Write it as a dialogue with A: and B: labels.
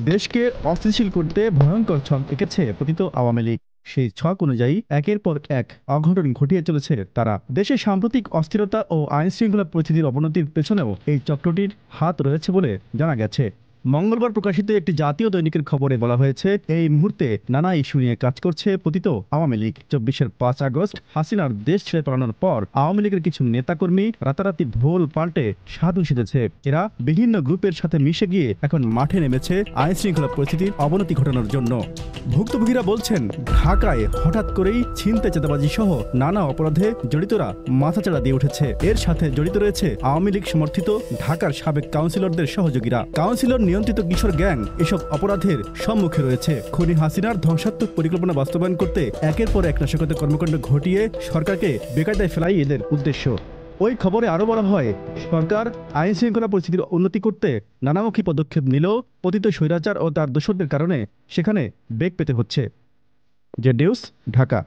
A: দেশকে অস্থিতিশীল করতে ভয়ঙ্কর ছক এঁকেছে পতিত আওয়ামী লীগ। সেই ছক অনুযায়ী একের পর এক অঘটন ঘটিয়ে চলেছে তারা। দেশের সাম্প্রতিক অস্থিরতা ও আইন শৃঙ্খলা পরিস্থিতির অবনতির পেছনেও এই চক্রটির হাত রয়েছে বলে জানা গেছে। মঙ্গলবার প্রকাশিত একটি জাতীয় দৈনিকের খবরে বলা হয়েছে, এই মুহূর্তে নানা ইস্যু নিয়ে কাজ করছে পতিত আওয়ামী লীগ। ২৪-এর ৫ আগস্ট হাসিনার দেশ ছেড়ে পালানোর পর আওয়ামী লীগের কিছু নেতাকর্মী রাতারাতি ভোল পাল্টে সাধু সেজেছে। এরা বিভিন্ন গ্রুপের সাথে মিশে গিয়ে এখন মাঠে নেমেছে আইন শৃঙ্খলা পরিস্থিতির অবনতি ঘটানোর জন্য। ভুক্তভোগীরা বলছেন, ঢাকায় হঠাৎ করেই ছিনতাই, চাঁদাবাজি সহ নানা অপরাধে জড়িতরা মাথাচাড়া দিয়ে উঠেছে। এর সাথে জড়িত রয়েছে আওয়ামী লীগ সমর্থিত ঢাকার সাবেক কাউন্সিলরদের সহযোগীরা। কাউন্সিলর নিয়ন্ত্রিত কিশোর গ্যাং এসব অপরাধের সম্মুখে রয়েছে। খুনি হাসিনার ধ্বংসাত্মক পরিকল্পনা বাস্তবায়ন করতে একের পর এক নাশকতার কর্মকাণ্ড ঘটিয়ে সরকারকে বেকায়দায় ফেলাই এদের উদ্দেশ্য। ওই খবরে আরো বলা হয়, সরকার আইন শৃঙ্খলা পরিস্থিতির উন্নতি করতে নানামুখী পদক্ষেপ নিলেও পতিত স্বৈরাচার ও তার দোসরদের কারণে সেখানে বেগ পেতে হচ্ছে। Z news, Dhaka.